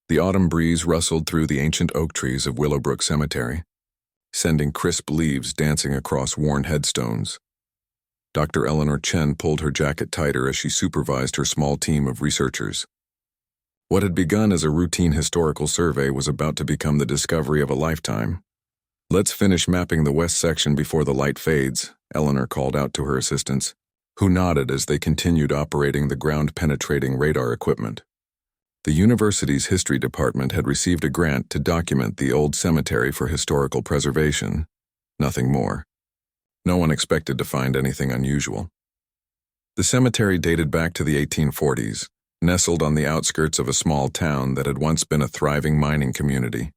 The autumn breeze rustled through the ancient oak trees of Willowbrook Cemetery, sending crisp leaves dancing across worn headstones. Dr. Eleanor Chen pulled her jacket tighter as she supervised her small team of researchers. What had begun as a routine historical survey was about to become the discovery of a lifetime. "Let's finish mapping the west section before the light fades," Eleanor called out to her assistants, who nodded as they continued operating the ground-penetrating radar equipment. The university's history department had received a grant to document the old cemetery for historical preservation. Nothing more. No one expected to find anything unusual. The cemetery dated back to the 1840s, nestled on the outskirts of a small town that had once been a thriving mining community.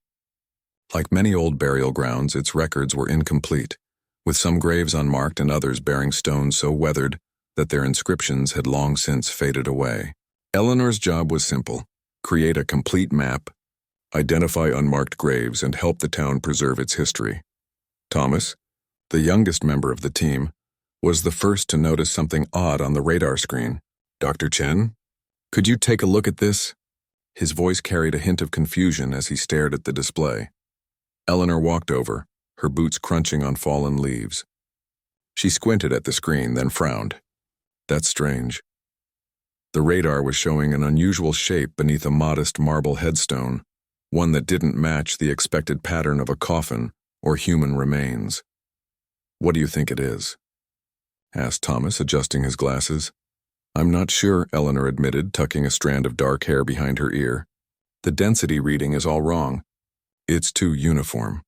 Like many old burial grounds, its records were incomplete, with some graves unmarked and others bearing stones so weathered that their inscriptions had long since faded away. Eleanor's job was simple: create a complete map, identify unmarked graves, and help the town preserve its history. Thomas, the youngest member of the team, was the first to notice something odd on the radar screen. "Dr. Chen, could you take a look at this?" His voice carried a hint of confusion as he stared at the display. Eleanor walked over, her boots crunching on fallen leaves. She squinted at the screen, then frowned. "That's strange." The radar was showing an unusual shape beneath a modest marble headstone, one that didn't match the expected pattern of a coffin or human remains. "What do you think it is?" asked Thomas, adjusting his glasses. "I'm not sure," Eleanor admitted, tucking a strand of dark hair behind her ear. "The density reading is all wrong. It's too uniform."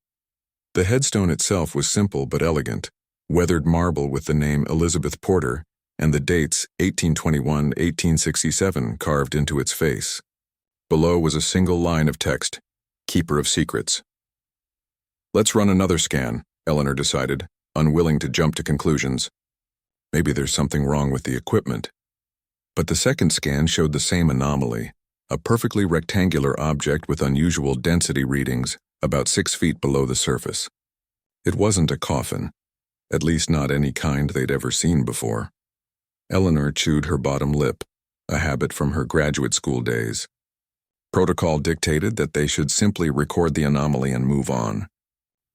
The headstone itself was simple but elegant, weathered marble with the name Elizabeth Porter and the dates 1821-1867 carved into its face. Below was a single line of text, "Keeper of Secrets." "Let's run another scan," Eleanor decided, unwilling to jump to conclusions. Maybe there's something wrong with the equipment. But the second scan showed the same anomaly, a perfectly rectangular object with unusual density readings about 6 feet below the surface. It wasn't a coffin, at least not any kind they'd ever seen before. Eleanor chewed her bottom lip, a habit from her graduate school days. Protocol dictated that they should simply record the anomaly and move on.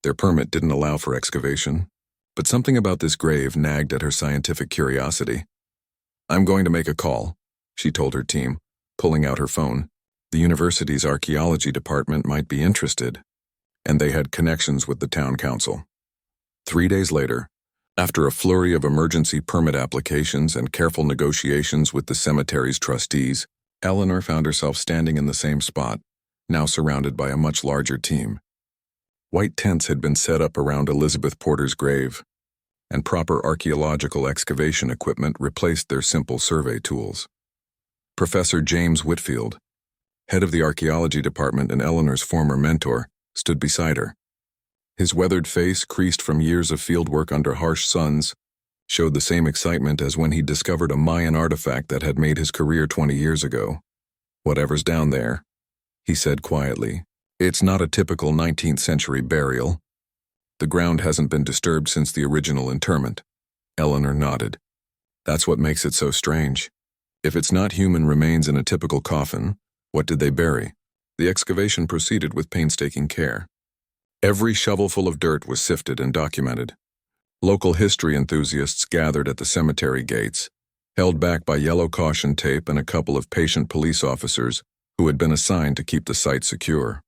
Their permit didn't allow for excavation, but something about this grave nagged at her scientific curiosity. "I'm going to make a call," she told her team, pulling out her phone. The university's archaeology department might be interested, and they had connections with the town council. 3 days later, after a flurry of emergency permit applications and careful negotiations with the cemetery's trustees, Eleanor found herself standing in the same spot, now surrounded by a much larger team. White tents had been set up around Elizabeth Porter's grave, and proper archaeological excavation equipment replaced their simple survey tools. Professor James Whitfield, head of the archaeology department and Eleanor's former mentor, stood beside her. His weathered face, creased from years of fieldwork under harsh suns, showed the same excitement as when he discovered a Mayan artifact that had made his career 20 years ago. "Whatever's down there," he said quietly, "it's not a typical 19th century burial. The ground hasn't been disturbed since the original interment." Eleanor nodded. "That's what makes it so strange. If it's not human remains in a typical coffin, what did they bury?" The excavation proceeded with painstaking care. Every shovelful of dirt was sifted and documented. Local history enthusiasts gathered at the cemetery gates, held back by yellow caution tape and a couple of patient police officers who had been assigned to keep the site secure.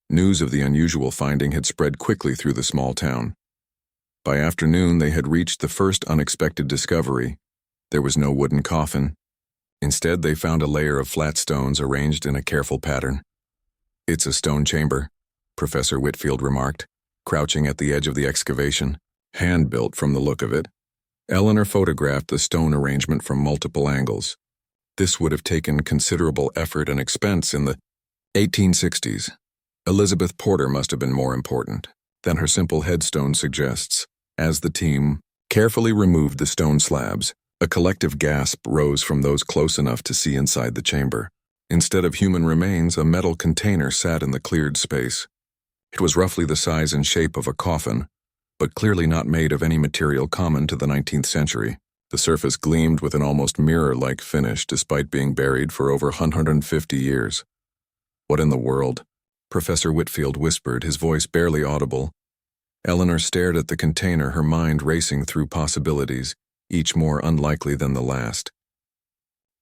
News of the unusual finding had spread quickly through the small town. By afternoon, they had reached the first unexpected discovery. There was no wooden coffin. Instead, they found a layer of flat stones arranged in a careful pattern. "It's a stone chamber," Professor Whitfield remarked, crouching at the edge of the excavation, hand-built from the look of it. Eleanor photographed the stone arrangement from multiple angles. This would have taken considerable effort and expense in the 1860s. Elizabeth Porter must have been more important than her simple headstone suggests. As the team carefully removed the stone slabs, a collective gasp rose from those close enough to see inside the chamber. Instead of human remains, a metal container sat in the cleared space. It was roughly the size and shape of a coffin, but clearly not made of any material common to the 19th century. The surface gleamed with an almost mirror-like finish despite being buried for over 150 years. What in the world? Professor Whitfield whispered, his voice barely audible. Eleanor stared at the container, her mind racing through possibilities, each more unlikely than the last.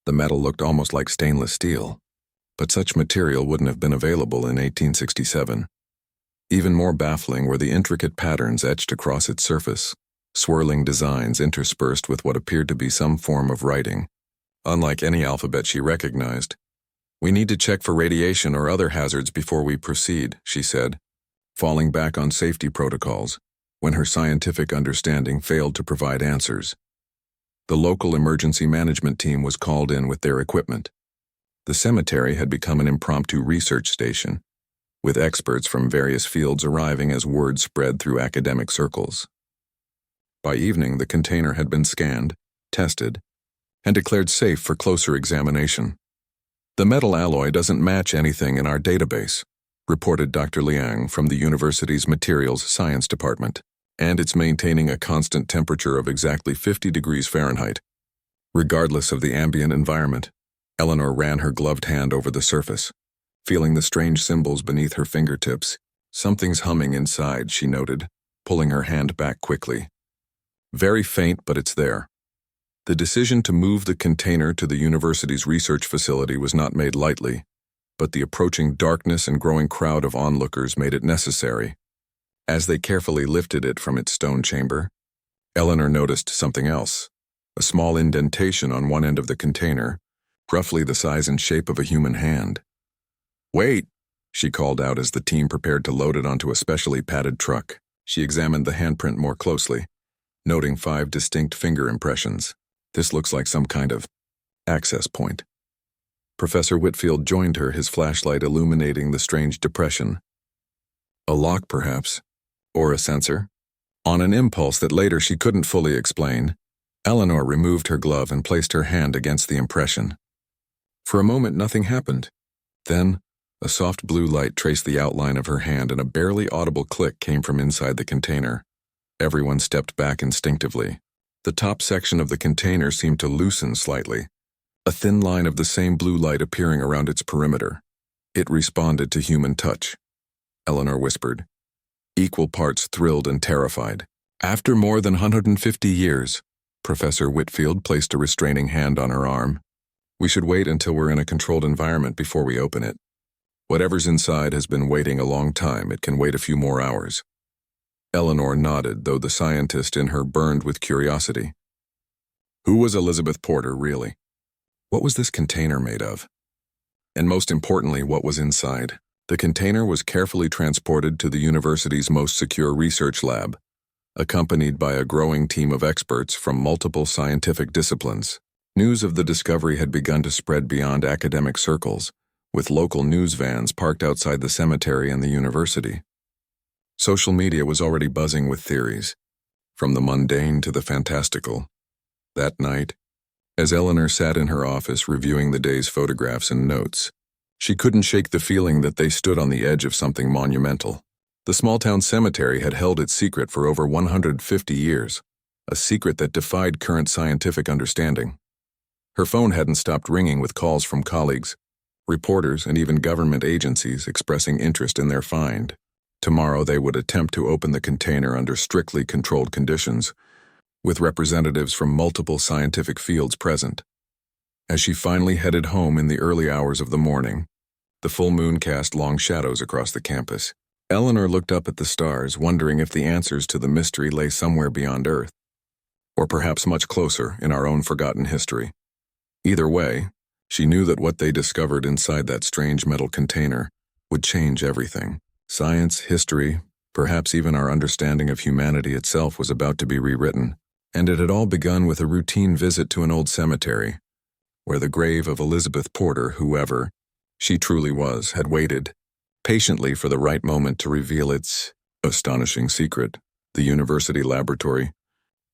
The metal looked almost like stainless steel, but such material wouldn't have been available in 1867. Even more baffling were the intricate patterns etched across its surface, swirling designs interspersed with what appeared to be some form of writing, unlike any alphabet she recognized. "We need to check for radiation or other hazards before we proceed," she said, falling back on safety protocols when her scientific understanding failed to provide answers. The local emergency management team was called in with their equipment. The cemetery had become an impromptu research station, with experts from various fields arriving as word spread through academic circles. By evening, the container had been scanned, tested, and declared safe for closer examination. "The metal alloy doesn't match anything in our database," reported Dr. Liang from the university's Materials Science Department, "and it's maintaining a constant temperature of exactly 50 degrees Fahrenheit. Regardless of the ambient environment." Eleanor ran her gloved hand over the surface, feeling the strange symbols beneath her fingertips. "Something's humming inside," she noted, pulling her hand back quickly. "Very faint, but it's there." The decision to move the container to the university's research facility was not made lightly, but the approaching darkness and growing crowd of onlookers made it necessary. As they carefully lifted it from its stone chamber, Eleanor noticed something else, a small indentation on one end of the container, roughly the size and shape of a human hand. "Wait," she called out as the team prepared to load it onto a specially padded truck. She examined the handprint more closely, noting 5 distinct finger impressions. "This looks like some kind of access point." Professor Whitfield joined her, his flashlight illuminating the strange depression. "A lock, perhaps? Or a sensor?" On an impulse that later she couldn't fully explain, Eleanor removed her glove and placed her hand against the impression. For a moment, nothing happened. Then, a soft blue light traced the outline of her hand and a barely audible click came from inside the container. Everyone stepped back instinctively. The top section of the container seemed to loosen slightly, a thin line of the same blue light appearing around its perimeter. It responded to human touch, Eleanor whispered, equal parts thrilled and terrified. "After more than 150 years, Professor Whitfield placed a restraining hand on her arm. "We should wait until we're in a controlled environment before we open it. Whatever's inside has been waiting a long time. It can wait a few more hours." Eleanor nodded, though the scientist in her burned with curiosity. Who was Elizabeth Porter, really? What was this container made of? And most importantly, what was inside? The container was carefully transported to the university's most secure research lab, accompanied by a growing team of experts from multiple scientific disciplines. News of the discovery had begun to spread beyond academic circles, with local news vans parked outside the cemetery and the university. Social media was already buzzing with theories, from the mundane to the fantastical. That night, as Eleanor sat in her office reviewing the day's photographs and notes, she couldn't shake the feeling that they stood on the edge of something monumental. The small-town cemetery had held its secret for over 150 years, a secret that defied current scientific understanding. Her phone hadn't stopped ringing with calls from colleagues, reporters, and even government agencies expressing interest in their find. Tomorrow they would attempt to open the container under strictly controlled conditions, with representatives from multiple scientific fields present. As she finally headed home in the early hours of the morning, the full moon cast long shadows across the campus. Eleanor looked up at the stars, wondering if the answers to the mystery lay somewhere beyond Earth, or perhaps much closer in our own forgotten history. Either way, she knew that what they discovered inside that strange metal container would change everything. Science, history, perhaps even our understanding of humanity itself was about to be rewritten, and it had all begun with a routine visit to an old cemetery, where the grave of Elizabeth Porter, whoever she truly was, had waited patiently for the right moment to reveal its astonishing secret. The university laboratory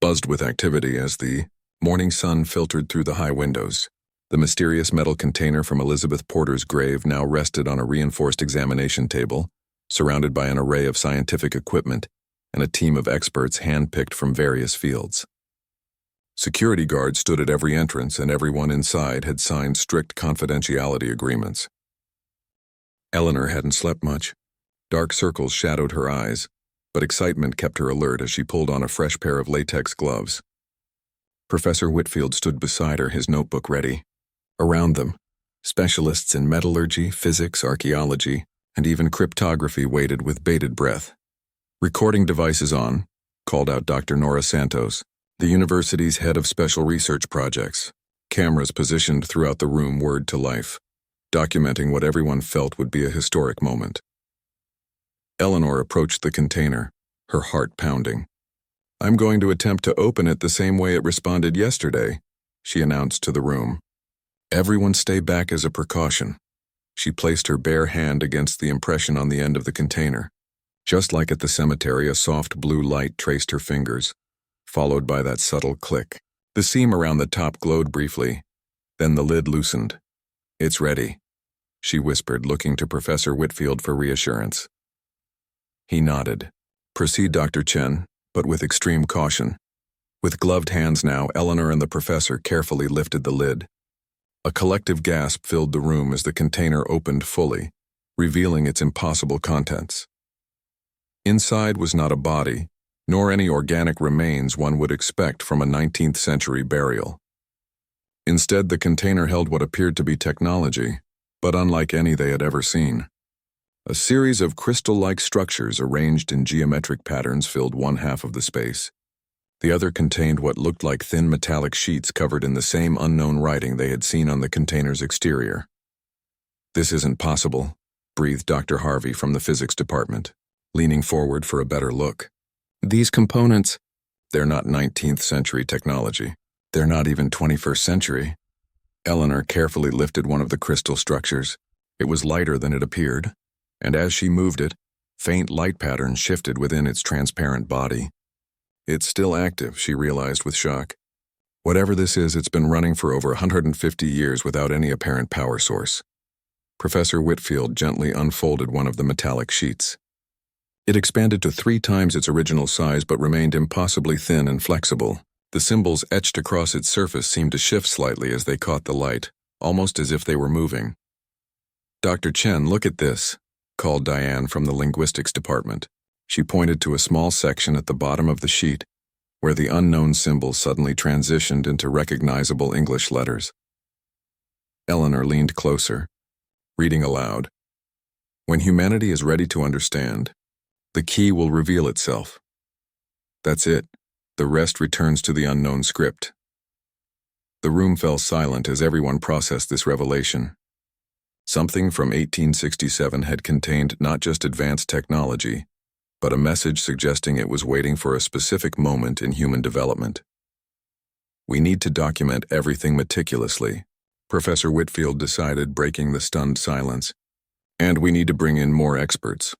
buzzed with activity as the morning sun filtered through the high windows. The mysterious metal container from Elizabeth Porter's grave now rested on a reinforced examination table, surrounded by an array of scientific equipment and a team of experts handpicked from various fields. Security guards stood at every entrance, and everyone inside had signed strict confidentiality agreements. Eleanor hadn't slept much. Dark circles shadowed her eyes, but excitement kept her alert as she pulled on a fresh pair of latex gloves. Professor Whitfield stood beside her, his notebook ready. Around them, specialists in metallurgy, physics, archaeology, and even cryptography waited with bated breath. "Recording devices on," called out Dr. Nora Santos, the university's head of special research projects. Cameras positioned throughout the room whirred to life, documenting what everyone felt would be a historic moment. Eleanor approached the container, her heart pounding. "I'm going to attempt to open it the same way it responded yesterday," she announced to the room. "Everyone stay back as a precaution." She placed her bare hand against the impression on the end of the container. Just like at the cemetery, a soft blue light traced her fingers, followed by that subtle click. The seam around the top glowed briefly, then the lid loosened. "It's ready," she whispered, looking to Professor Whitfield for reassurance. He nodded. "Proceed, Dr. Chen, but with extreme caution." With gloved hands now, Eleanor and the professor carefully lifted the lid. A collective gasp filled the room as the container opened fully, revealing its impossible contents. Inside was not a body, nor any organic remains one would expect from a 19th century burial. Instead, the container held what appeared to be technology, but unlike any they had ever seen. A series of crystal-like structures arranged in geometric patterns filled one half of the space. The other contained what looked like thin metallic sheets covered in the same unknown writing they had seen on the container's exterior. "This isn't possible," breathed Dr. Harvey from the physics department, leaning forward for a better look. "These components, they're not 19th century technology. They're not even 21st century." Eleanor carefully lifted one of the crystal structures. It was lighter than it appeared, and as she moved it, faint light patterns shifted within its transparent body. "It's still active," she realized with shock. "Whatever this is, it's been running for over 150 years without any apparent power source." Professor Whitfield gently unfolded one of the metallic sheets. It expanded to 3 times its original size but remained impossibly thin and flexible. The symbols etched across its surface seemed to shift slightly as they caught the light, almost as if they were moving. "Dr. Chen, look at this," called Diane from the linguistics department. She pointed to a small section at the bottom of the sheet, where the unknown symbols suddenly transitioned into recognizable English letters. Eleanor leaned closer, reading aloud. "When humanity is ready to understand, the key will reveal itself. That's it. The rest returns to the unknown script." The room fell silent as everyone processed this revelation. Something from 1867 had contained not just advanced technology, but a message suggesting it was waiting for a specific moment in human development. "We need to document everything meticulously," Professor Whitfield decided, breaking the stunned silence. "And we need to bring in more experts."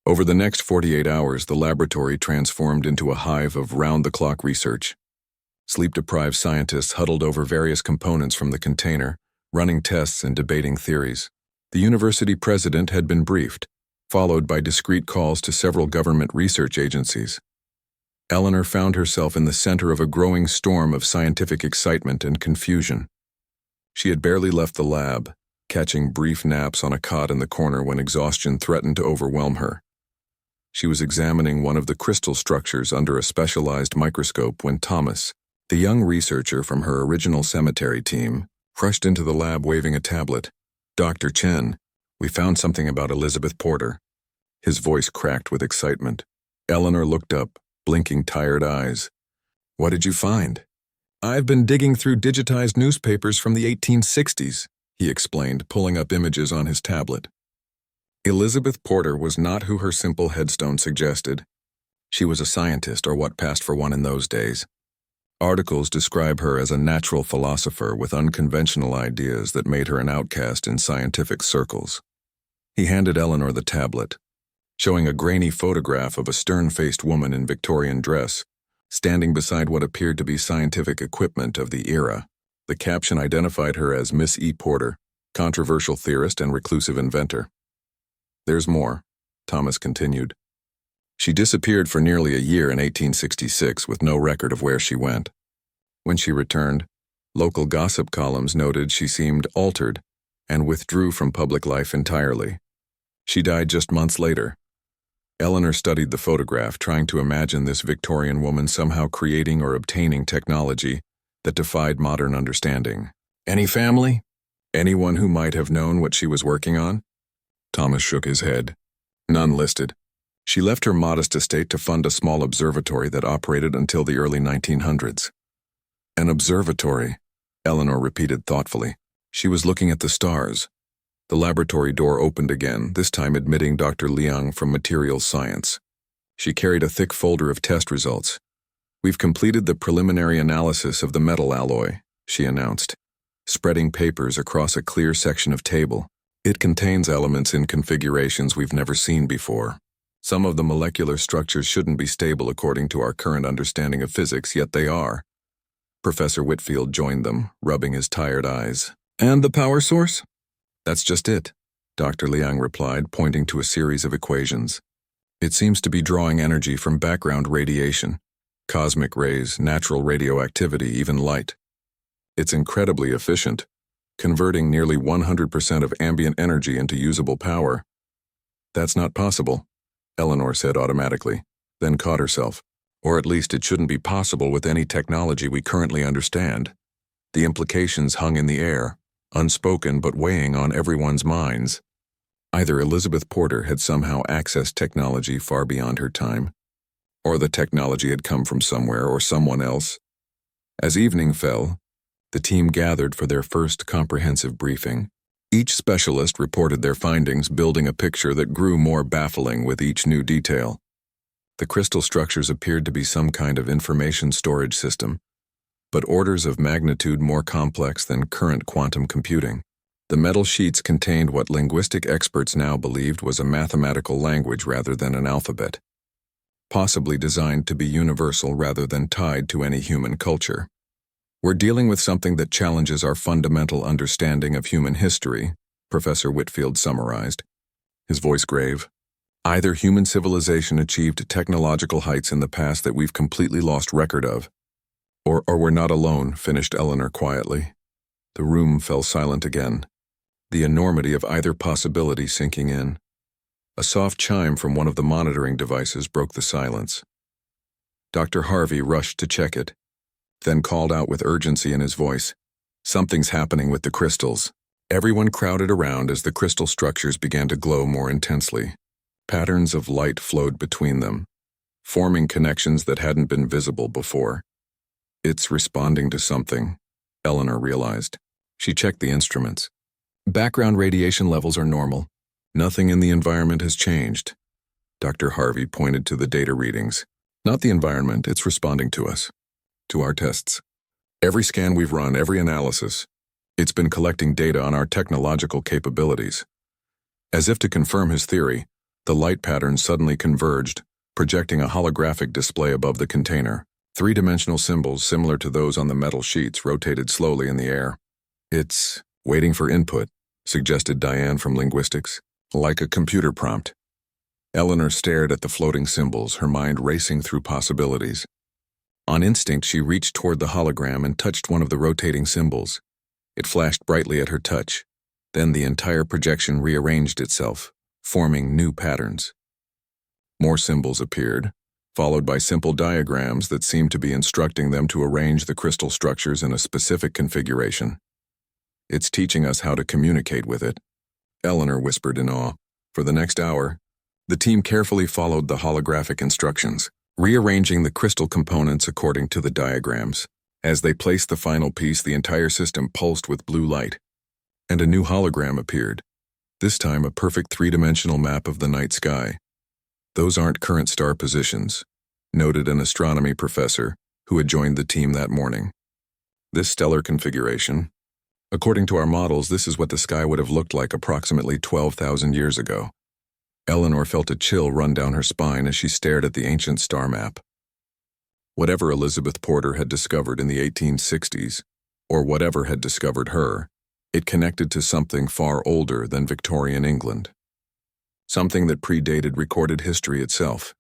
Over the next 48 hours, the laboratory transformed into a hive of round-the-clock research. Sleep-deprived scientists huddled over various components from the container, running tests and debating theories. The university president had been briefed, followed by discreet calls to several government research agencies. Eleanor found herself in the center of a growing storm of scientific excitement and confusion. She had barely left the lab, catching brief naps on a cot in the corner when exhaustion threatened to overwhelm her. She was examining one of the crystal structures under a specialized microscope when Thomas, the young researcher from her original cemetery team, rushed into the lab waving a tablet. "Dr. Chen, we found something about Elizabeth Porter." His voice cracked with excitement. Eleanor looked up, blinking tired eyes. "What did you find?" "I've been digging through digitized newspapers from the 1860s, he explained, pulling up images on his tablet. Elizabeth Porter was not who her simple headstone suggested. She was a scientist, or what passed for one in those days. Articles describe her as a natural philosopher with unconventional ideas that made her an outcast in scientific circles. He handed Eleanor the tablet, showing a grainy photograph of a stern-faced woman in Victorian dress, standing beside what appeared to be scientific equipment of the era. The caption identified her as Miss E. Porter, controversial theorist and reclusive inventor. "There's more," Thomas continued. "She disappeared for nearly a year in 1866 with no record of where she went. When she returned, local gossip columns noted she seemed altered and withdrew from public life entirely. She died just months later. Eleanor studied the photograph, trying to imagine this Victorian woman somehow creating or obtaining technology that defied modern understanding. Any family? Anyone who might have known what she was working on? Thomas shook his head. None listed. She left her modest estate to fund a small observatory that operated until the early 1900s. An observatory, Eleanor repeated thoughtfully. She was looking at the stars. The laboratory door opened again, this time admitting Dr. Liang from materials science. She carried a thick folder of test results. We've completed the preliminary analysis of the metal alloy, she announced, spreading papers across a clear section of table. It contains elements in configurations we've never seen before. Some of the molecular structures shouldn't be stable according to our current understanding of physics, yet they are. Professor Whitfield joined them, rubbing his tired eyes. And the power source? That's just it, Dr. Liang replied, pointing to a series of equations. It seems to be drawing energy from background radiation, cosmic rays, natural radioactivity, even light. It's incredibly efficient, converting nearly 100% of ambient energy into usable power. That's not possible, Eleanor said automatically, then caught herself. Or at least it shouldn't be possible with any technology we currently understand. The implications hung in the air, unspoken but weighing on everyone's minds. Either Elizabeth Porter had somehow accessed technology far beyond her time, or the technology had come from somewhere or someone else. As evening fell, the team gathered for their first comprehensive briefing. Each specialist reported their findings, building a picture that grew more baffling with each new detail. The crystal structures appeared to be some kind of information storage system, but orders of magnitude more complex than current quantum computing. The metal sheets contained what linguistic experts now believed was a mathematical language rather than an alphabet, possibly designed to be universal rather than tied to any human culture. We're dealing with something that challenges our fundamental understanding of human history, Professor Whitfield summarized, his voice grave. Either human civilization achieved technological heights in the past that we've completely lost record of, or we're not alone, finished Eleanor quietly. The room fell silent again, the enormity of either possibility sinking in. A soft chime from one of the monitoring devices broke the silence. Dr. Harvey rushed to check it, then called out with urgency in his voice, "Something's happening with the crystals." Everyone crowded around as the crystal structures began to glow more intensely. Patterns of light flowed between them, forming connections that hadn't been visible before. It's responding to something, Eleanor realized. She checked the instruments. Background radiation levels are normal. Nothing in the environment has changed. Dr. Harvey pointed to the data readings. Not the environment, it's responding to us, to our tests. Every scan we've run, every analysis, it's been collecting data on our technological capabilities. As if to confirm his theory, the light patterns suddenly converged, projecting a holographic display above the container. Three-dimensional symbols similar to those on the metal sheets rotated slowly in the air. It's waiting for input, suggested Diane from linguistics, like a computer prompt. Eleanor stared at the floating symbols, her mind racing through possibilities. On instinct, she reached toward the hologram and touched one of the rotating symbols. It flashed brightly at her touch. Then the entire projection rearranged itself, forming new patterns. More symbols appeared, followed by simple diagrams that seemed to be instructing them to arrange the crystal structures in a specific configuration. It's teaching us how to communicate with it, Eleanor whispered in awe. For the next hour, the team carefully followed the holographic instructions, rearranging the crystal components according to the diagrams. As they placed the final piece, the entire system pulsed with blue light, and a new hologram appeared. This time a perfect three-dimensional map of the night sky. Those aren't current star positions, noted an astronomy professor who had joined the team that morning. This stellar configuration, according to our models, this is what the sky would have looked like approximately 12,000 years ago. Eleanor felt a chill run down her spine as she stared at the ancient star map. Whatever Elizabeth Porter had discovered in the 1860s, or whatever had discovered her, it connected to something far older than Victorian England. Something that predated recorded history itself.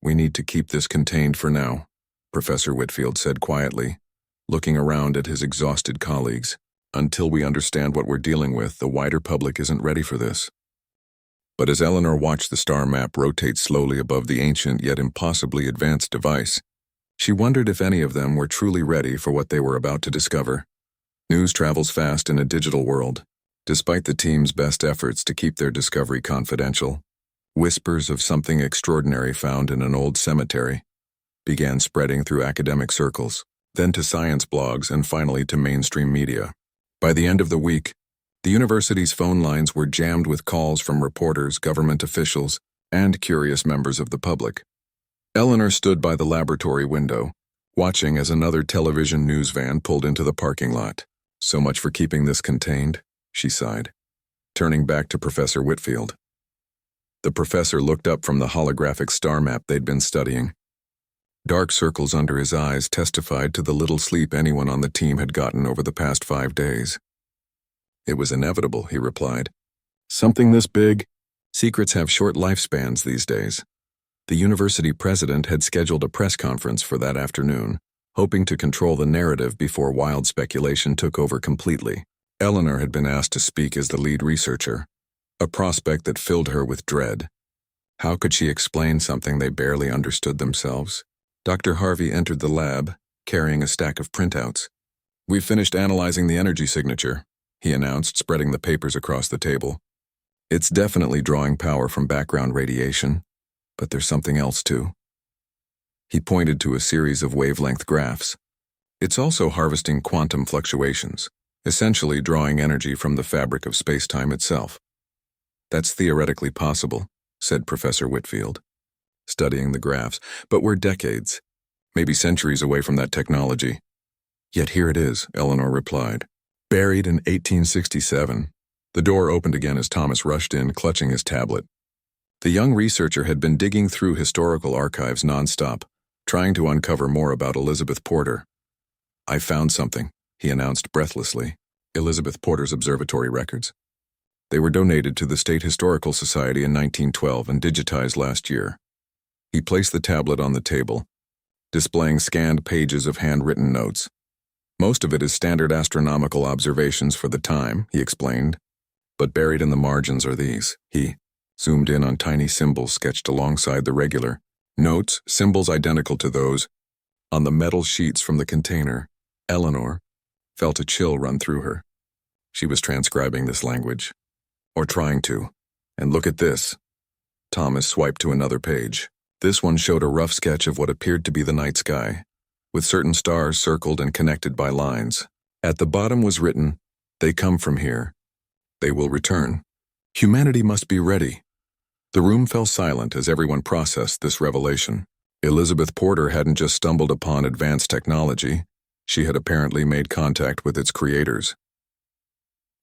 We need to keep this contained for now, Professor Whitfield said quietly, looking around at his exhausted colleagues. Until we understand what we're dealing with, the wider public isn't ready for this. But as Eleanor watched the star map rotate slowly above the ancient yet impossibly advanced device, she wondered if any of them were truly ready for what they were about to discover. News travels fast in a digital world. Despite the team's best efforts to keep their discovery confidential, whispers of something extraordinary found in an old cemetery began spreading through academic circles, then to science blogs, and finally to mainstream media. By the end of the week, the university's phone lines were jammed with calls from reporters, government officials, and curious members of the public. Eleanor stood by the laboratory window, watching as another television news van pulled into the parking lot. "So much for keeping this contained," she sighed, turning back to Professor Whitfield. The professor looked up from the holographic star map they'd been studying. Dark circles under his eyes testified to the little sleep anyone on the team had gotten over the past 5 days. "It was inevitable," he replied. "Something this big? Secrets have short lifespans these days." The university president had scheduled a press conference for that afternoon, hoping to control the narrative before wild speculation took over completely. Eleanor had been asked to speak as the lead researcher, a prospect that filled her with dread. How could she explain something they barely understood themselves? Dr. Harvey entered the lab, carrying a stack of printouts. "We've finished analyzing the energy signature," he announced, spreading the papers across the table. "It's definitely drawing power from background radiation, but there's something else too." He pointed to a series of wavelength graphs. "It's also harvesting quantum fluctuations, essentially drawing energy from the fabric of space-time itself." "That's theoretically possible," said Professor Whitfield, studying the graphs, "but we're decades, maybe centuries away from that technology." "Yet here it is," Eleanor replied. "Buried in 1867. The door opened again as Thomas rushed in, clutching his tablet. The young researcher had been digging through historical archives nonstop, trying to uncover more about Elizabeth Porter. "I found something," he announced breathlessly. Elizabeth Porter's observatory records. They were donated to the State Historical Society in 1912 and digitized last year. He placed the tablet on the table, displaying scanned pages of handwritten notes. "Most of it is standard astronomical observations for the time," he explained, "but buried in the margins are these." He zoomed in on tiny symbols sketched alongside the regular notes, symbols identical to those on the metal sheets from the container. Eleanor felt a chill run through her. She was transcribing this language, or trying to. "And look at this." Thomas swiped to another page. This one showed a rough sketch of what appeared to be the night sky, with certain stars circled and connected by lines. At the bottom was written, "They come from here. They will return. Humanity must be ready." The room fell silent as everyone processed this revelation. Elizabeth Porter hadn't just stumbled upon advanced technology, she had apparently made contact with its creators.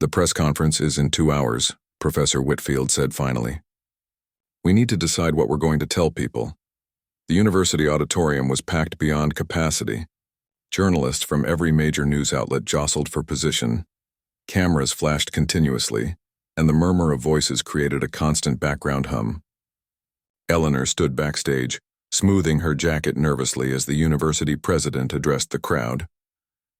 "The press conference is in 2 hours, Professor Whitfield said finally. "We need to decide what we're going to tell people." The university auditorium was packed beyond capacity. Journalists from every major news outlet jostled for position. Cameras flashed continuously, and the murmur of voices created a constant background hum. Eleanor stood backstage, smoothing her jacket nervously as the university president addressed the crowd.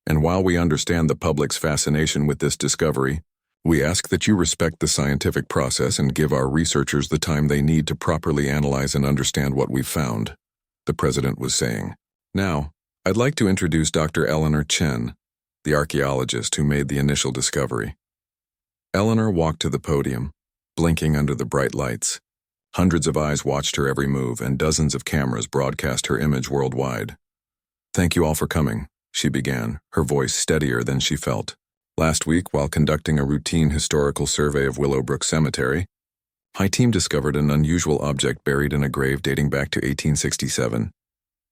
"And while we understand the public's fascination with this discovery, we ask that you respect the scientific process and give our researchers the time they need to properly analyze and understand what we've found," the president was saying. "Now, I'd like to introduce Dr. Eleanor Chen, the archaeologist who made the initial discovery." Eleanor walked to the podium, blinking under the bright lights. Hundreds of eyes watched her every move, and dozens of cameras broadcast her image worldwide. "Thank you all for coming," she began, her voice steadier than she felt. "Last week, while conducting a routine historical survey of Willowbrook Cemetery, my team discovered an unusual object buried in a grave dating back to 1867.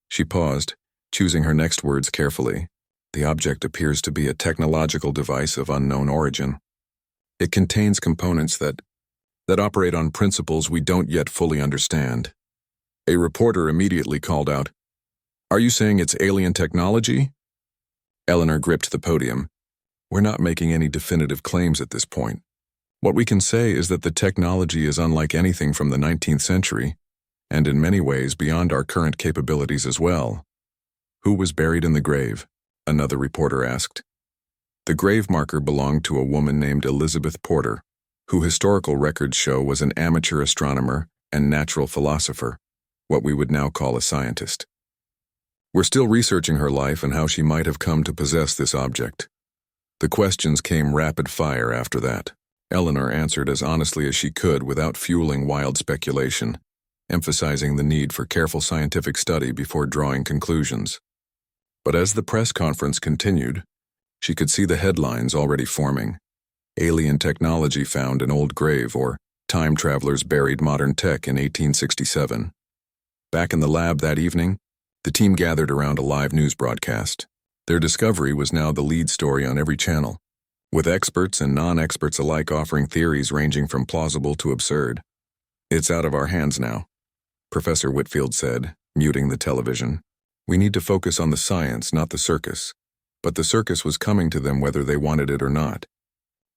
She paused, choosing her next words carefully. "The object appears to be a technological device of unknown origin. It contains components that operate on principles we don't yet fully understand." A reporter immediately called out, "Are you saying it's alien technology?" Eleanor gripped the podium. "We're not making any definitive claims at this point. What we can say is that the technology is unlike anything from the 19th century, and in many ways beyond our current capabilities as well." "Who was buried in the grave?" another reporter asked. "The grave marker belonged to a woman named Elizabeth Porter, who historical records show was an amateur astronomer and natural philosopher, what we would now call a scientist. We're still researching her life and how she might have come to possess this object. The questions came rapid fire after that. Eleanor answered as honestly as she could without fueling wild speculation, emphasizing the need for careful scientific study before drawing conclusions. But as the press conference continued, she could see the headlines already forming. Alien technology found in old grave, or time travelers buried modern tech in 1867. Back in the lab that evening, the team gathered around a live news broadcast. Their discovery was now the lead story on every channel, with experts and non-experts alike offering theories ranging from plausible to absurd. "It's out of our hands now," Professor Whitfield said, muting the television. "We need to focus on the science, not the circus." But the circus was coming to them whether they wanted it or not.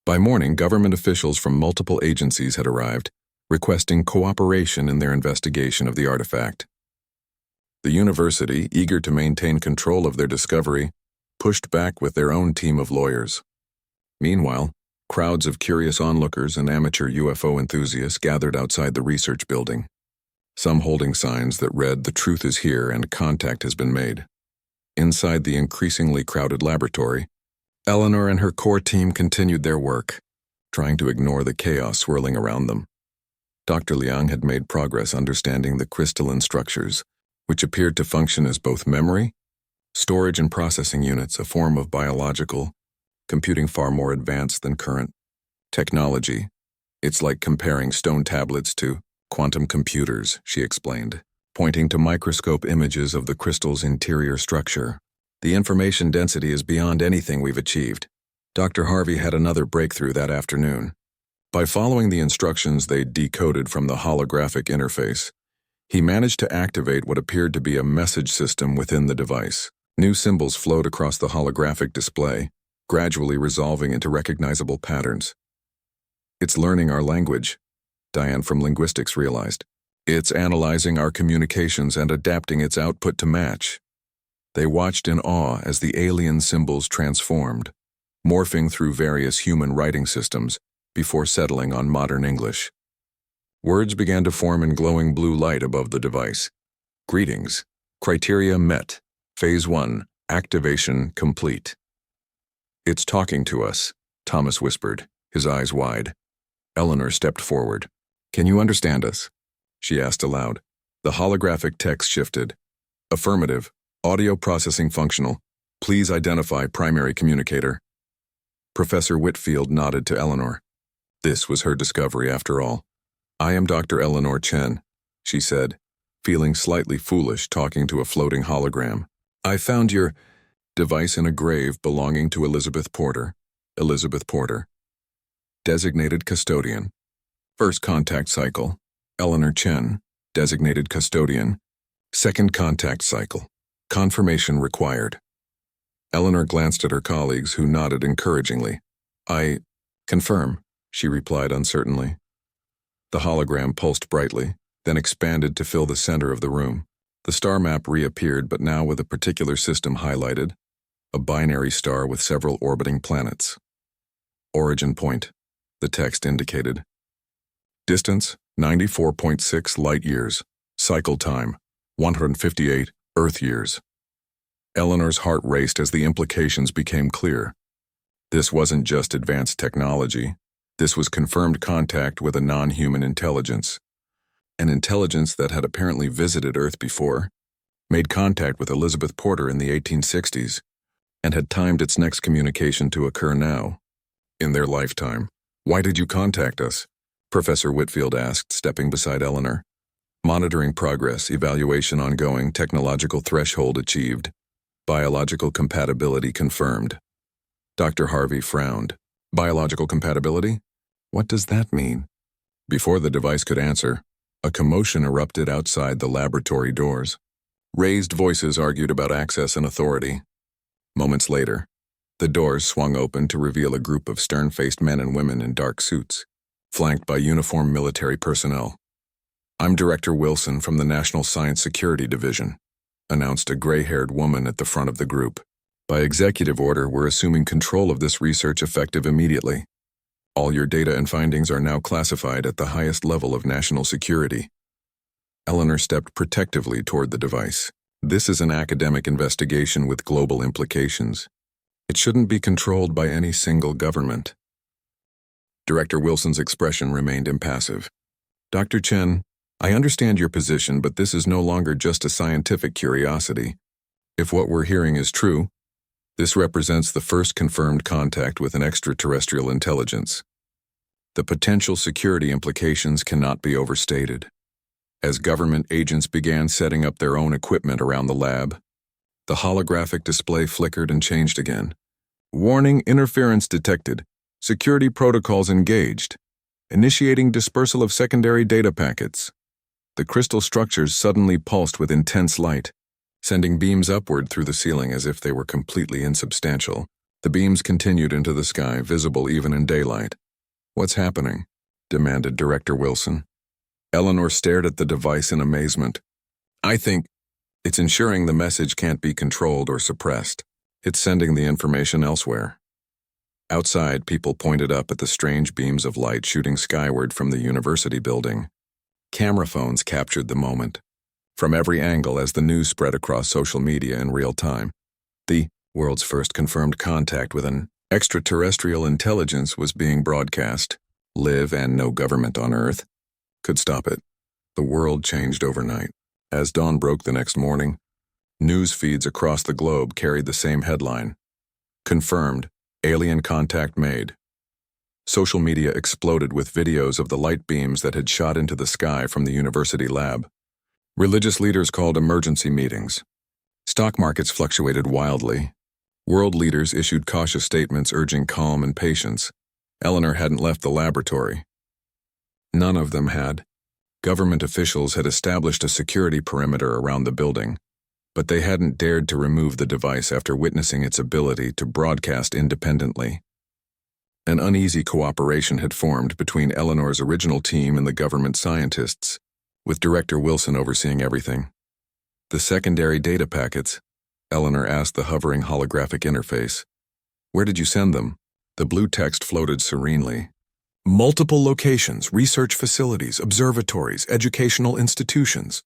By morning, government officials from multiple agencies had arrived, requesting cooperation in their investigation of the artifact. The university, eager to maintain control of their discovery, pushed back with their own team of lawyers. Meanwhile, crowds of curious onlookers and amateur UFO enthusiasts gathered outside the research building, some holding signs that read, "The truth is here and contact has been made." Inside the increasingly crowded laboratory, Eleanor and her core team continued their work, trying to ignore the chaos swirling around them. Dr. Liang had made progress understanding the crystalline structures, which appeared to function as both memory, storage and processing units, a form of biological computing far more advanced than current technology. "It's like comparing stone tablets to quantum computers," she explained, pointing to microscope images of the crystal's interior structure. "The information density is beyond anything we've achieved." Dr. Harvey had another breakthrough that afternoon. By following the instructions they'd decoded from the holographic interface, he managed to activate what appeared to be a message system within the device. New symbols flowed across the holographic display, gradually resolving into recognizable patterns. "It's learning our language," Diane from linguistics realized. "It's analyzing our communications and adapting its output to match." They watched in awe as the alien symbols transformed, morphing through various human writing systems before settling on modern English. Words began to form in glowing blue light above the device. "Greetings. Criteria met. Phase 1. Activation complete." "It's talking to us," Thomas whispered, his eyes wide. Eleanor stepped forward. "Can you understand us?" she asked aloud. The holographic text shifted. "Affirmative. Audio processing functional. Please identify primary communicator." Professor Whitfield nodded to Eleanor. This was her discovery after all. "I am Dr. Eleanor Chen," she said, feeling slightly foolish talking to a floating hologram. "I found your device in a grave belonging to Elizabeth Porter." Elizabeth Porter. Designated custodian. First contact cycle. Eleanor Chen, designated custodian. Second contact cycle. Confirmation required. Eleanor glanced at her colleagues, who nodded encouragingly. "I confirm," she replied uncertainly. The hologram pulsed brightly, then expanded to fill the center of the room. The star map reappeared, but now with a particular system highlighted, a binary star with several orbiting planets. "Origin point," the text indicated. "Distance, 94.6 light years. Cycle time, 158 Earth years." Eleanor's heart raced as the implications became clear. This wasn't just advanced technology. This was confirmed contact with a non-human intelligence. An intelligence that had apparently visited Earth before, made contact with Elizabeth Porter in the 1860s, and had timed its next communication to occur now, in their lifetime. "Why did you contact us?" Professor Whitfield asked, stepping beside Eleanor. "Monitoring progress, evaluation ongoing, technological threshold achieved. Biological compatibility confirmed." Dr. Harvey frowned. "Biological compatibility? What does that mean?" Before the device could answer, a commotion erupted outside the laboratory doors. Raised voices argued about access and authority. Moments later, the doors swung open to reveal a group of stern-faced men and women in dark suits, flanked by uniformed military personnel. "I'm Director Wilson from the National Science Security Division," announced a gray-haired woman at the front of the group. "By executive order, we're assuming control of this research effective immediately." All your data and findings are now classified at the highest level of national security. Eleanor stepped protectively toward the device. This is an academic investigation with global implications. It shouldn't be controlled by any single government. Director Wilson's expression remained impassive. Dr. Chen, I understand your position, but this is no longer just a scientific curiosity. If what we're hearing is true, this represents the first confirmed contact with an extraterrestrial intelligence. The potential security implications cannot be overstated. As government agents began setting up their own equipment around the lab, the holographic display flickered and changed again. Warning: interference detected. Security protocols engaged. Initiating dispersal of secondary data packets. The crystal structures suddenly pulsed with intense light, sending beams upward through the ceiling as if they were completely insubstantial. The beams continued into the sky, visible even in daylight. "What's happening?" demanded Director Wilson. Eleanor stared at the device in amazement. "I think it's ensuring the message can't be controlled or suppressed. It's sending the information elsewhere." Outside, people pointed up at the strange beams of light shooting skyward from the university building. Camera phones captured the moment. From every angle as the news spread across social media in real time, the world's first confirmed contact with an extraterrestrial intelligence was being broadcast. Live and no government on Earth could stop it. The world changed overnight. As dawn broke the next morning, news feeds across the globe carried the same headline: "Confirmed, alien contact made." Social media exploded with videos of the light beams that had shot into the sky from the university lab. Religious leaders called emergency meetings. Stock markets fluctuated wildly. World leaders issued cautious statements urging calm and patience. Eleanor hadn't left the laboratory. None of them had. Government officials had established a security perimeter around the building, but they hadn't dared to remove the device after witnessing its ability to broadcast independently. An uneasy cooperation had formed between Eleanor's original team and the government scientists, with Director Wilson overseeing everything. "The secondary data packets?" Eleanor asked the hovering holographic interface. "Where did you send them?" The blue text floated serenely. "Multiple locations, research facilities, observatories, educational institutions.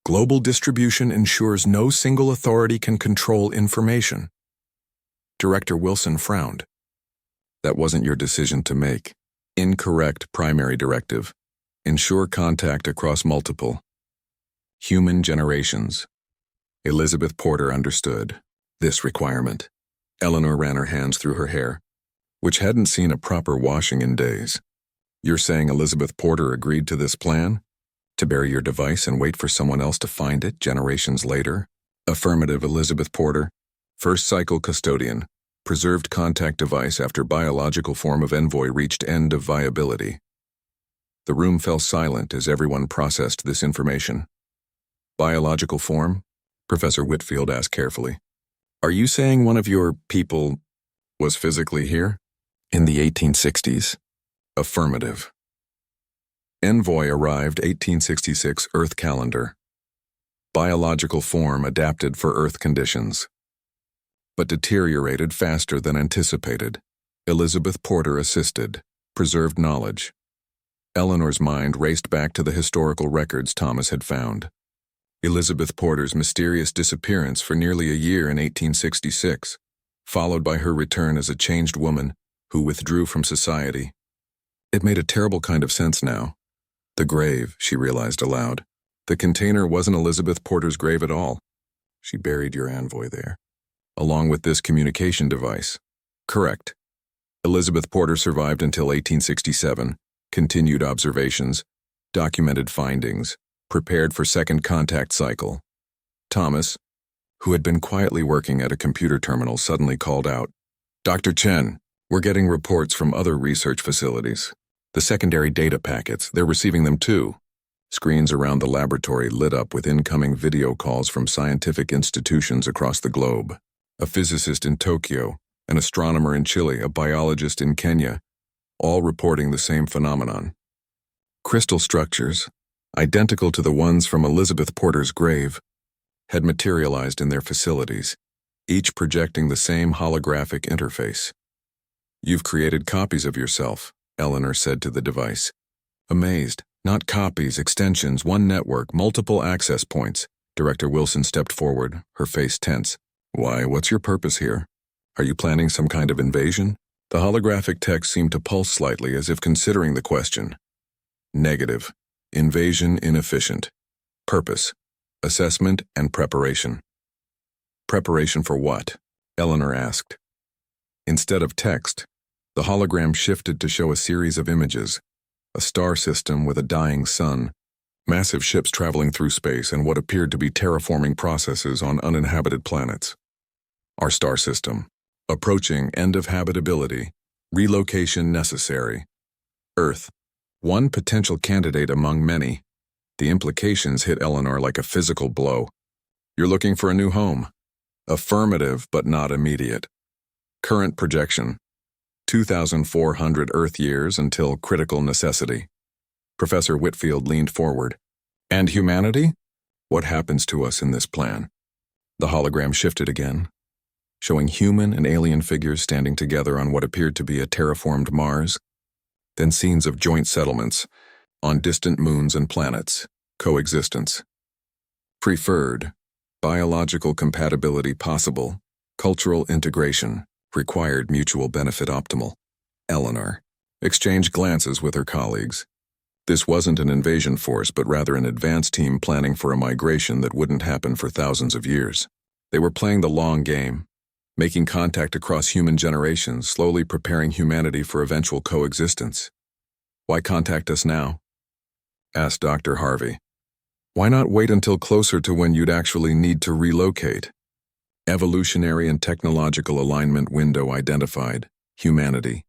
Global distribution ensures no single authority can control information." Director Wilson frowned. "That wasn't your decision to make. Incorrect primary directive. Ensure contact across multiple human generations." Elizabeth Porter understood this requirement. Eleanor ran her hands through her hair, which hadn't seen a proper washing in days. "You're saying Elizabeth Porter agreed to this plan? To bury your device and wait for someone else to find it generations later?" "Affirmative, Elizabeth Porter. First cycle custodian. Preserved contact device after biological form of envoy reached end of viability." The room fell silent as everyone processed this information. "Biological form?" Professor Whitfield asked carefully. "Are you saying one of your people was physically here? In the 1860s? Affirmative. Envoy arrived 1866 Earth calendar. Biological form adapted for Earth conditions, but deteriorated faster than anticipated. Elizabeth Porter assisted, preserved knowledge." Eleanor's mind raced back to the historical records Thomas had found. Elizabeth Porter's mysterious disappearance for nearly a year in 1866, followed by her return as a changed woman who withdrew from society. It made a terrible kind of sense now. The grave, she realized aloud. The container wasn't Elizabeth Porter's grave at all. She buried your envoy there, along with this communication device. Correct. Elizabeth Porter survived until 1867, continued observations, documented findings, prepared for second contact cycle. Thomas, who had been quietly working at a computer terminal, suddenly called out, "Dr. Chen, we're getting reports from other research facilities. The secondary data packets, they're receiving them too." Screens around the laboratory lit up with incoming video calls from scientific institutions across the globe. A physicist in Tokyo, an astronomer in Chile, a biologist in Kenya, all reporting the same phenomenon. Crystal structures, identical to the ones from Elizabeth Porter's grave, had materialized in their facilities, each projecting the same holographic interface. You've created copies of yourself, Eleanor said to the device. Amazed. Not copies, extensions, one network, multiple access points. Director Wilson stepped forward, her face tense. Why, what's your purpose here? Are you planning some kind of invasion? The holographic text seemed to pulse slightly as if considering the question. Negative. Invasion inefficient. Purpose. Assessment and preparation. Preparation for what? Eleanor asked. Instead of text, the hologram shifted to show a series of images. A star system with a dying sun, massive ships traveling through space, and what appeared to be terraforming processes on uninhabited planets. Our star system. Approaching end of habitability. Relocation necessary. Earth. One potential candidate among many. The implications hit Eleanor like a physical blow. You're looking for a new home. Affirmative, but not immediate. Current projection. 2,400 Earth years until critical necessity. Professor Whitfield leaned forward. And humanity? What happens to us in this plan? The hologram shifted again, showing human and alien figures standing together on what appeared to be a terraformed Mars, then scenes of joint settlements on distant moons and planets, coexistence. Preferred, biological compatibility possible, cultural integration, required mutual benefit optimal. Eleanor exchanged glances with her colleagues. This wasn't an invasion force, but rather an advance team planning for a migration that wouldn't happen for thousands of years. They were playing the long game, making contact across human generations, slowly preparing humanity for eventual coexistence. Why contact us now? Asked Dr. Harvey. Why not wait until closer to when you'd actually need to relocate? Evolutionary and technological alignment window identified. Humanity.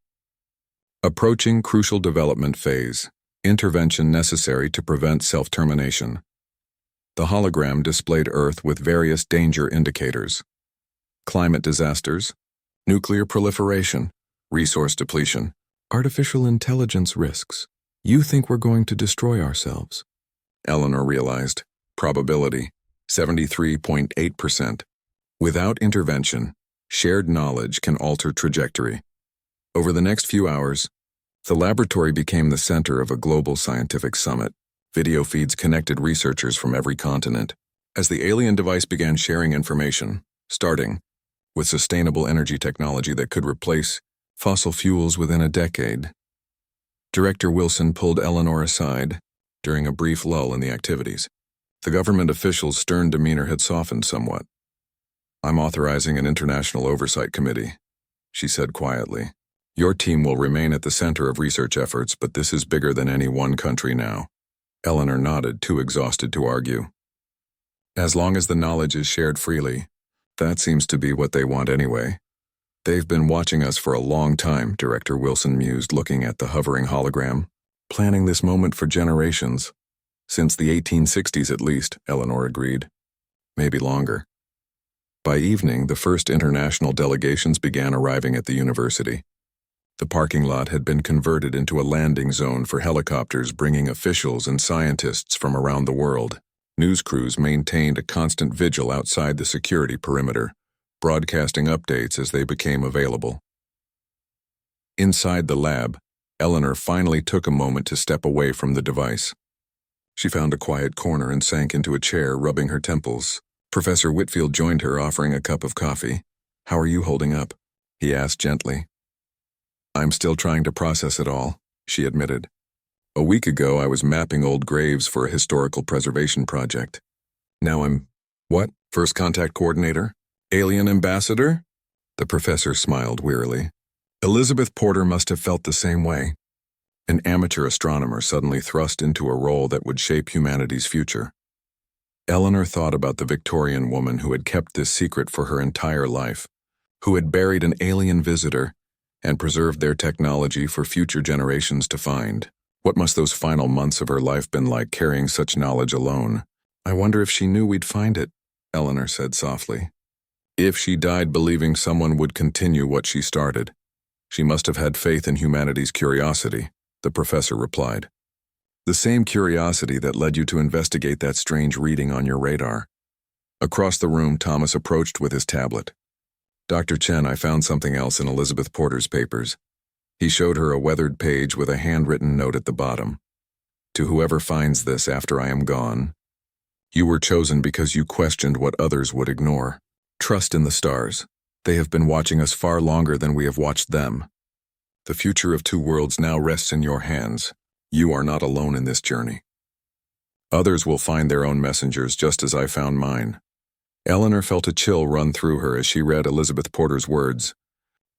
Approaching crucial development phase. Intervention necessary to prevent self-termination. The hologram displayed Earth with various danger indicators. Climate disasters, nuclear proliferation, resource depletion, artificial intelligence risks. You think we're going to destroy ourselves? Eleanor realized. Probability, 73.8%. Without intervention, shared knowledge can alter trajectory. Over the next few hours, the laboratory became the center of a global scientific summit. Video feeds connected researchers from every continent. As the alien device began sharing information, starting with sustainable energy technology that could replace fossil fuels within a decade, Director Wilson pulled Eleanor aside during a brief lull in the activities. The government official's stern demeanor had softened somewhat. I'm authorizing an international oversight committee, she said quietly. Your team will remain at the center of research efforts, but this is bigger than any one country now. Eleanor nodded, too exhausted to argue. As long as the knowledge is shared freely, that seems to be what they want anyway. They've been watching us for a long time, Director Wilson mused, looking at the hovering hologram. Planning this moment for generations. Since the 1860s at least, Eleanor agreed. Maybe longer. By evening, the first international delegations began arriving at the university. The parking lot had been converted into a landing zone for helicopters bringing officials and scientists from around the world. News crews maintained a constant vigil outside the security perimeter, broadcasting updates as they became available. Inside the lab, Eleanor finally took a moment to step away from the device. She found a quiet corner and sank into a chair, rubbing her temples. Professor Whitfield joined her, offering a cup of coffee. How are you holding up? He asked gently. I'm still trying to process it all, she admitted. A week ago, I was mapping old graves for a historical preservation project. Now I'm, what? First contact coordinator? Alien ambassador? The professor smiled wearily. Elizabeth Porter must have felt the same way. An amateur astronomer suddenly thrust into a role that would shape humanity's future. Eleanor thought about the Victorian woman who had kept this secret for her entire life, who had buried an alien visitor and preserved their technology for future generations to find. What must those final months of her life been like, carrying such knowledge alone? I wonder if she knew we'd find it, Eleanor said softly. If she died believing someone would continue what she started, she must have had faith in humanity's curiosity, the professor replied. The same curiosity that led you to investigate that strange reading on your radar. Across the room, Thomas approached with his tablet. Dr. Chen, I found something else in Elizabeth Porter's papers. He showed her a weathered page with a handwritten note at the bottom. To whoever finds this after I am gone, you were chosen because you questioned what others would ignore. Trust in the stars. They have been watching us far longer than we have watched them. The future of two worlds now rests in your hands. You are not alone in this journey. Others will find their own messengers just as I found mine. Eleanor felt a chill run through her as she read Elizabeth Porter's words,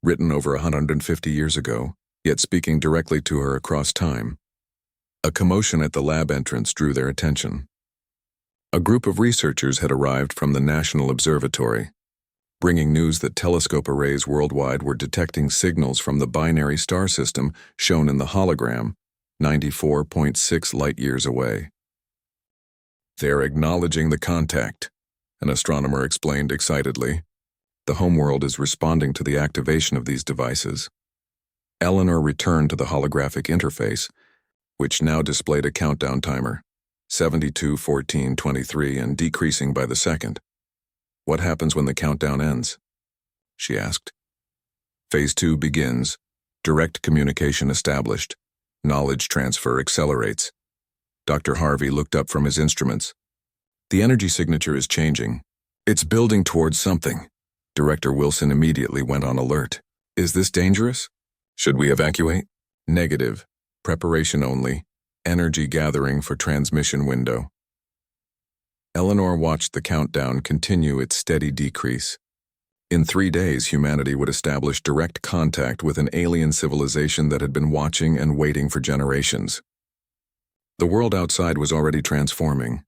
written over 150 years ago, yet speaking directly to her across time. A commotion at the lab entrance drew their attention. A group of researchers had arrived from the National Observatory, bringing news that telescope arrays worldwide were detecting signals from the binary star system shown in the hologram, 94.6 light-years away. They're acknowledging the contact, an astronomer explained excitedly. The homeworld is responding to the activation of these devices. Eleanor returned to the holographic interface, which now displayed a countdown timer, 72, 14, 23, and decreasing by the second. What happens when the countdown ends? She asked. Phase 2 begins. Direct communication established. Knowledge transfer accelerates. Dr. Harvey looked up from his instruments. The energy signature is changing. It's building towards something. Director Wilson immediately went on alert. Is this dangerous? Should we evacuate? Negative. Preparation only. Energy gathering for transmission window. Eleanor watched the countdown continue its steady decrease. In 3 days, humanity would establish direct contact with an alien civilization that had been watching and waiting for generations. The world outside was already transforming.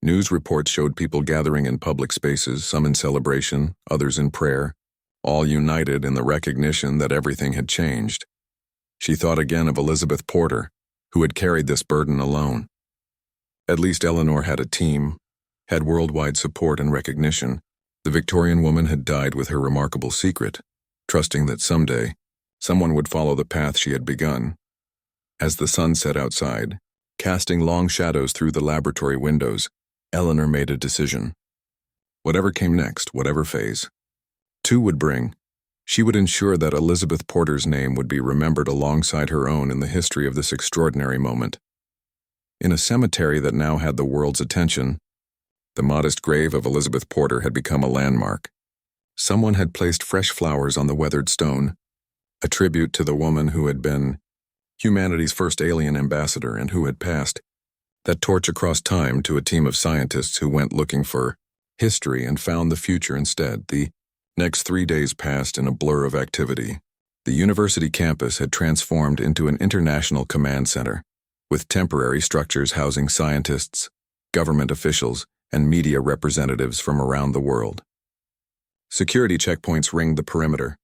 News reports showed people gathering in public spaces, some in celebration, others in prayer, all united in the recognition that everything had changed. She thought again of Elizabeth Porter, who had carried this burden alone. At least Eleanor had a team, had worldwide support and recognition. The Victorian woman had died with her remarkable secret, trusting that someday, someone would follow the path she had begun. As the sun set outside, casting long shadows through the laboratory windows, Eleanor made a decision. Whatever came next, whatever phase, 2 would bring, she would ensure that Elizabeth Porter's name would be remembered alongside her own in the history of this extraordinary moment. In a cemetery that now had the world's attention, the modest grave of Elizabeth Porter had become a landmark. Someone had placed fresh flowers on the weathered stone, a tribute to the woman who had been humanity's first alien ambassador and who had passed that torch across time to a team of scientists who went looking for history and found the future instead. The next 3 days passed in a blur of activity. The university campus had transformed into an international command center, with temporary structures housing scientists, government officials, and media representatives from around the world. Security checkpoints ringed the perimeter,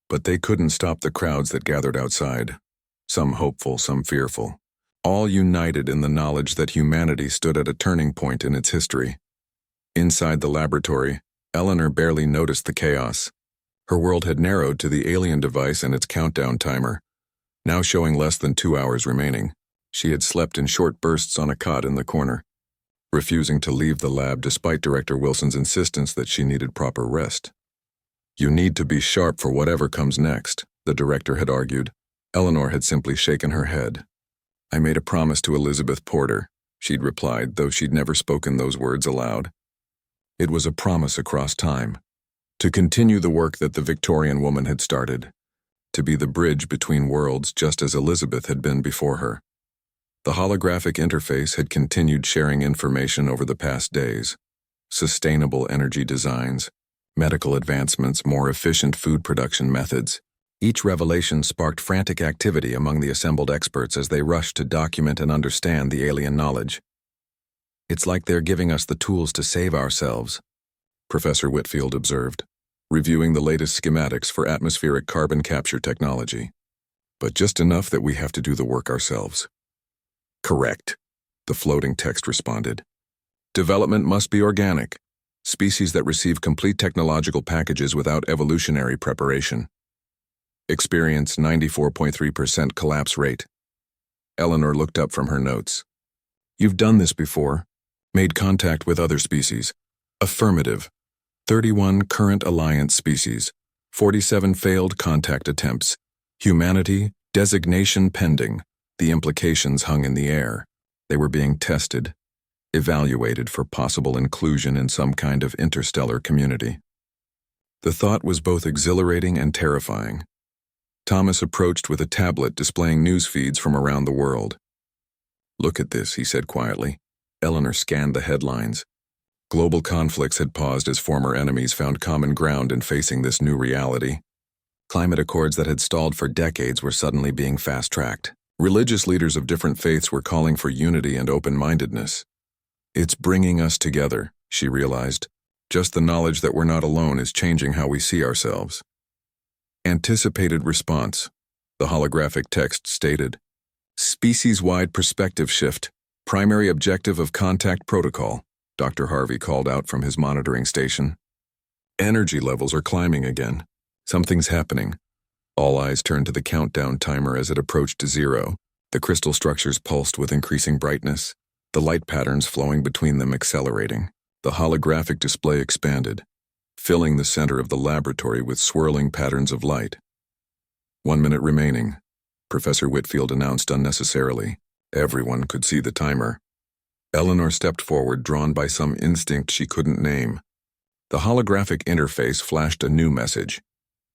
but they couldn't stop the crowds that gathered outside, some hopeful, some fearful, all united in the knowledge that humanity stood at a turning point in its history. Inside the laboratory, Eleanor barely noticed the chaos. Her world had narrowed to the alien device and its countdown timer, now showing less than 2 hours remaining. She had slept in short bursts on a cot in the corner, refusing to leave the lab despite Director Wilson's insistence that she needed proper rest. You need to be sharp for whatever comes next, the director had argued. Eleanor had simply shaken her head. I made a promise to Elizabeth Porter, she'd replied, though she'd never spoken those words aloud. It was a promise across time, to continue the work that the Victorian woman had started, to be the bridge between worlds just as Elizabeth had been before her. The holographic interface had continued sharing information over the past days. Sustainable energy designs, medical advancements, more efficient food production methods. Each revelation sparked frantic activity among the assembled experts as they rushed to document and understand the alien knowledge. It's like they're giving us the tools to save ourselves, Professor Whitfield observed, reviewing the latest schematics for atmospheric carbon capture technology. But just enough that we have to do the work ourselves. Correct, the floating text responded. Development must be organic, species that receive complete technological packages without evolutionary preparation. Experience 94.3% collapse rate. Eleanor looked up from her notes. You've done this before. Made contact with other species. Affirmative. 31 current alliance species. 47 failed contact attempts. Humanity, designation pending. The implications hung in the air. They were being tested, evaluated for possible inclusion in some kind of interstellar community. The thought was both exhilarating and terrifying. Thomas approached with a tablet displaying news feeds from around the world. "Look at this," he said quietly. Eleanor scanned the headlines. Global conflicts had paused as former enemies found common ground in facing this new reality. Climate accords that had stalled for decades were suddenly being fast-tracked. Religious leaders of different faiths were calling for unity and open-mindedness. "It's bringing us together," she realized. "Just the knowledge that we're not alone is changing how we see ourselves." Anticipated response. The holographic text stated, "Species-wide perspective shift. Primary objective of contact protocol," Dr. Harvey called out from his monitoring station. "Energy levels are climbing again. Something's happening." All eyes turned to the countdown timer as it approached 0. The crystal structures pulsed with increasing brightness, the light patterns flowing between them accelerating. The holographic display expanded, filling the center of the laboratory with swirling patterns of light. 1 minute remaining, Professor Whitfield announced unnecessarily. Everyone could see the timer. Eleanor stepped forward, drawn by some instinct she couldn't name. The holographic interface flashed a new message.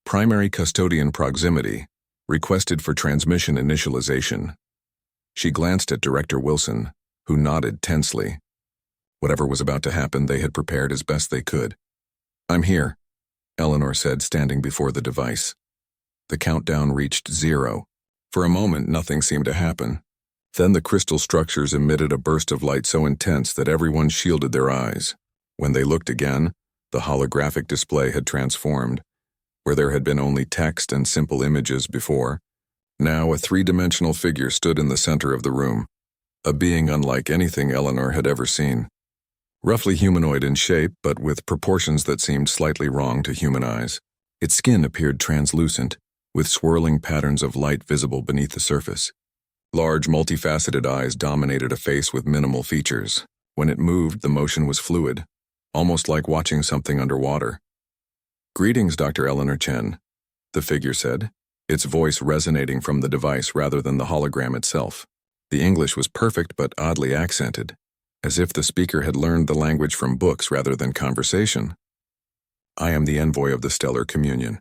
Primary custodian proximity, requested for transmission initialization. She glanced at Director Wilson, who nodded tensely. Whatever was about to happen, they had prepared as best they could. "I'm here," Eleanor said, standing before the device. The countdown reached 0. For a moment, nothing seemed to happen. Then the crystal structures emitted a burst of light so intense that everyone shielded their eyes. When they looked again, the holographic display had transformed. Where there had been only text and simple images before, now a three-dimensional figure stood in the center of the room, a being unlike anything Eleanor had ever seen. Roughly humanoid in shape, but with proportions that seemed slightly wrong to human eyes. Its skin appeared translucent, with swirling patterns of light visible beneath the surface. Large, multifaceted eyes dominated a face with minimal features. When it moved, the motion was fluid, almost like watching something underwater. "Greetings, Dr. Eleanor Chen," the figure said, its voice resonating from the device rather than the hologram itself. The English was perfect but oddly accented, as if the speaker had learned the language from books rather than conversation. "I am the envoy of the Stellar Communion.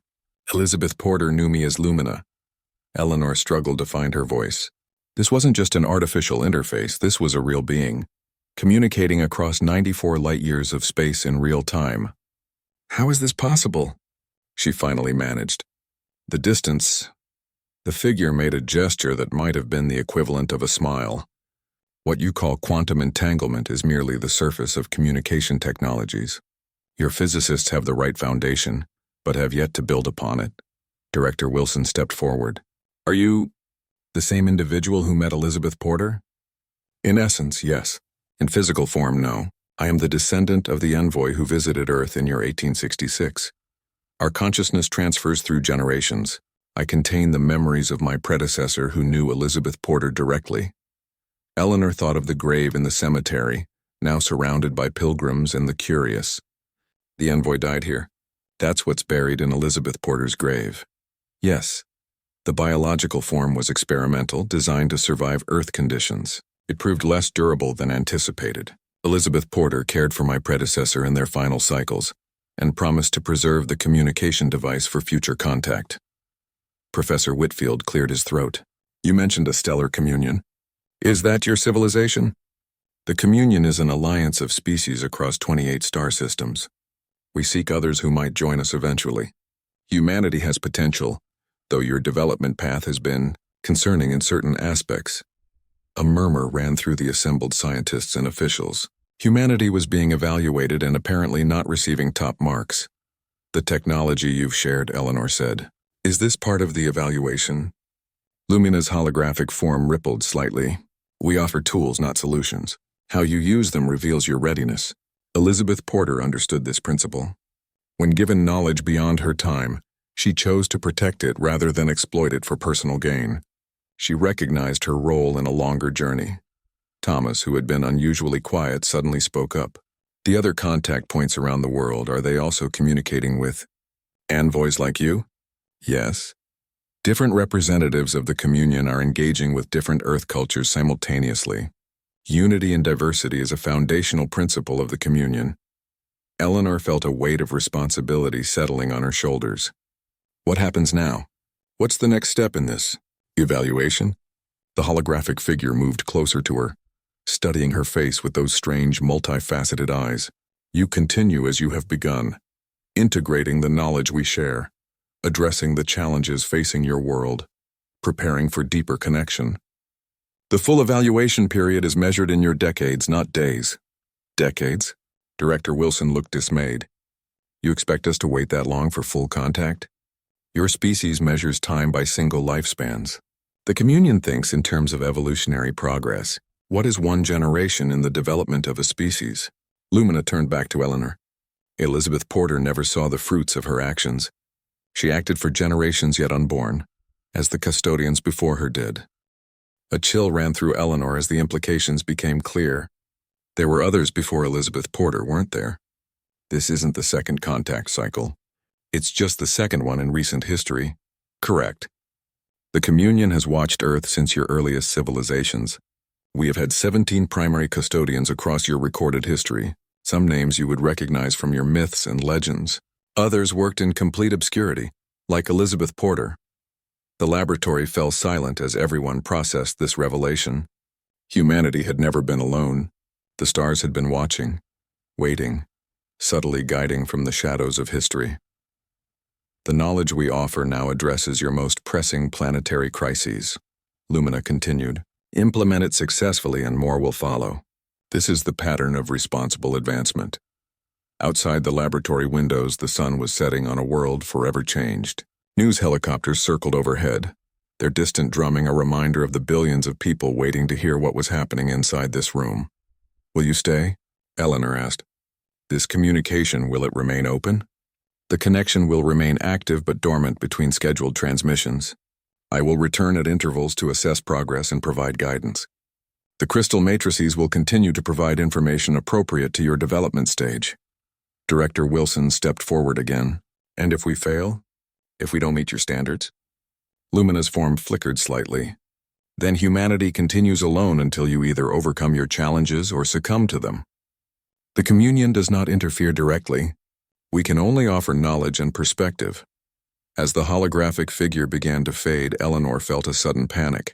Elizabeth Porter knew me as Lumina." Eleanor struggled to find her voice. This wasn't just an artificial interface, this was a real being, communicating across 94 light-years of space in real time. "How is this possible?" she finally managed. The figure made a gesture that might have been the equivalent of a smile. "What you call quantum entanglement is merely the surface of communication technologies. Your physicists have the right foundation, but have yet to build upon it." Director Wilson stepped forward. "Are you the same individual who met Elizabeth Porter?" "In essence, yes. In physical form, no. I am the descendant of the envoy who visited Earth in year 1866. Our consciousness transfers through generations. I contain the memories of my predecessor who knew Elizabeth Porter directly." Eleanor thought of the grave in the cemetery, now surrounded by pilgrims and the curious. "The envoy died here. That's what's buried in Elizabeth Porter's grave." "Yes. The biological form was experimental, designed to survive Earth conditions. It proved less durable than anticipated. Elizabeth Porter cared for my predecessor in their final cycles and promised to preserve the communication device for future contact." Professor Whitfield cleared his throat. "You mentioned a stellar communion. Is that your civilization?" "The communion is an alliance of species across 28 star systems. We seek others who might join us eventually. Humanity has potential, though your development path has been concerning in certain aspects." A murmur ran through the assembled scientists and officials. Humanity was being evaluated and apparently not receiving top marks. "The technology you've shared," Eleanor said. "Is this part of the evaluation?" Lumina's holographic form rippled slightly. "We offer tools, not solutions. How you use them reveals your readiness." Elizabeth Porter understood this principle. When given knowledge beyond her time, she chose to protect it rather than exploit it for personal gain. She recognized her role in a longer journey. Thomas, who had been unusually quiet, suddenly spoke up. "The other contact points around the world, are they also communicating with?" Envoys like you? Yes. Different representatives of the communion are engaging with different Earth cultures simultaneously. Unity and diversity is a foundational principle of the communion. Eleanor felt a weight of responsibility settling on her shoulders. What happens now? What's the next step in this? Evaluation? The holographic figure moved closer to her, studying her face with those strange, multifaceted eyes. You continue as you have begun, integrating the knowledge we share, addressing the challenges facing your world, preparing for deeper connection. The full evaluation period is measured in your decades, not days. Decades? Director Wilson looked dismayed. You expect us to wait that long for full contact? Your species measures time by single lifespans. The communion thinks in terms of evolutionary progress. What is one generation in the development of a species? Lumina turned back to Eleanor. Elizabeth Porter never saw the fruits of her actions. She acted for generations yet unborn, as the custodians before her did. A chill ran through Eleanor as the implications became clear. There were others before Elizabeth Porter, weren't there? This isn't the second contact cycle. It's just the second one in recent history. Correct. The communion has watched Earth since your earliest civilizations. We have had 17 primary custodians across your recorded history. Some names you would recognize from your myths and legends. Others worked in complete obscurity, like Elizabeth Porter. The laboratory fell silent as everyone processed this revelation. Humanity had never been alone. The stars had been watching, waiting, subtly guiding from the shadows of history. The knowledge we offer now addresses your most pressing planetary crises, Lumina continued. Implement it successfully and more will follow. This is the pattern of responsible advancement. Outside the laboratory windows, the sun was setting on a world forever changed. News helicopters circled overhead, their distant drumming a reminder of the billions of people waiting to hear what was happening inside this room. Will you stay? Eleanor asked. This communication, will it remain open? The connection will remain active but dormant between scheduled transmissions. I will return at intervals to assess progress and provide guidance. The crystal matrices will continue to provide information appropriate to your development stage. Director Wilson stepped forward again. And if we fail? If we don't meet your standards? Lumina's form flickered slightly. Then humanity continues alone until you either overcome your challenges or succumb to them. The communion does not interfere directly. We can only offer knowledge and perspective. As the holographic figure began to fade, Eleanor felt a sudden panic.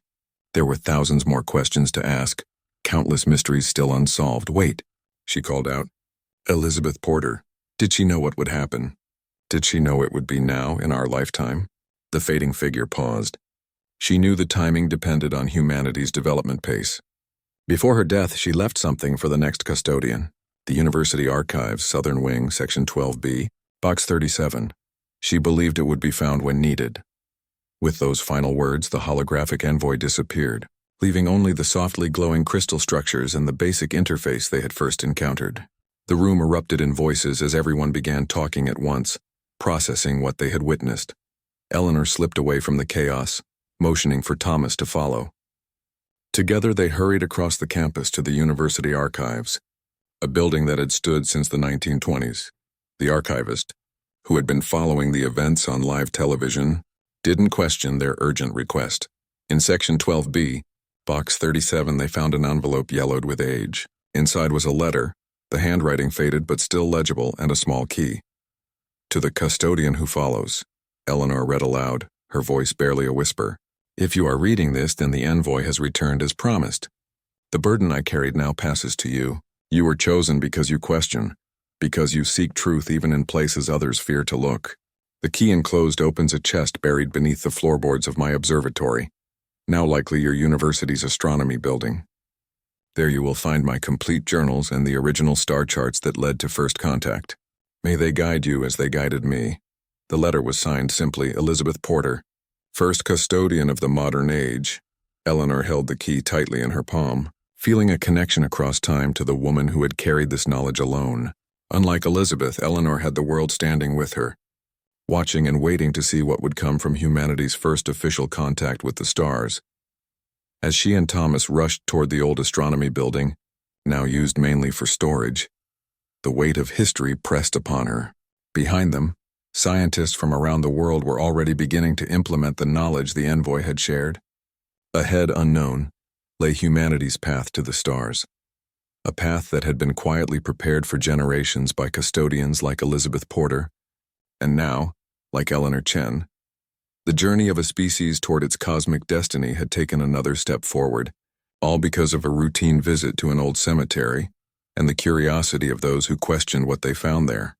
There were thousands more questions to ask, countless mysteries still unsolved. Wait, she called out. Elizabeth Porter. Did she know what would happen? Did she know it would be now, in our lifetime? The fading figure paused. She knew the timing depended on humanity's development pace. Before her death, she left something for the next custodian. The University Archives, Southern Wing, Section 12B, Box 37. She believed it would be found when needed. With those final words, the holographic envoy disappeared, leaving only the softly glowing crystal structures and the basic interface they had first encountered. The room erupted in voices as everyone began talking at once, processing what they had witnessed. Eleanor slipped away from the chaos, motioning for Thomas to follow. Together they hurried across the campus to the University Archives, a building that had stood since the 1920s. The archivist, who had been following the events on live television, didn't question their urgent request. In Section 12B, Box 37, they found an envelope yellowed with age. Inside was a letter, the handwriting faded but still legible, and a small key. To the custodian who follows, Eleanor read aloud, her voice barely a whisper. If you are reading this, then the envoy has returned as promised. The burden I carried now passes to you. You were chosen because you question, because you seek truth even in places others fear to look. The key enclosed opens a chest buried beneath the floorboards of my observatory, now likely your university's astronomy building. There you will find my complete journals and the original star charts that led to first contact. May they guide you as they guided me. The letter was signed simply Elizabeth Porter, first custodian of the modern age. Eleanor held the key tightly in her palm, feeling a connection across time to the woman who had carried this knowledge alone. Unlike Elizabeth, Eleanor had the world standing with her, watching and waiting to see what would come from humanity's first official contact with the stars. As she and Thomas rushed toward the old astronomy building, now used mainly for storage, the weight of history pressed upon her. Behind them, Scientists from around the world were already beginning to implement the knowledge the envoy had shared. Ahead, unknown, lay humanity's path to the stars, a path that had been quietly prepared for generations by custodians like Elizabeth Porter, and now, like Eleanor Chen, the journey of a species toward its cosmic destiny had taken another step forward, all because of a routine visit to an old cemetery and the curiosity of those who questioned what they found there.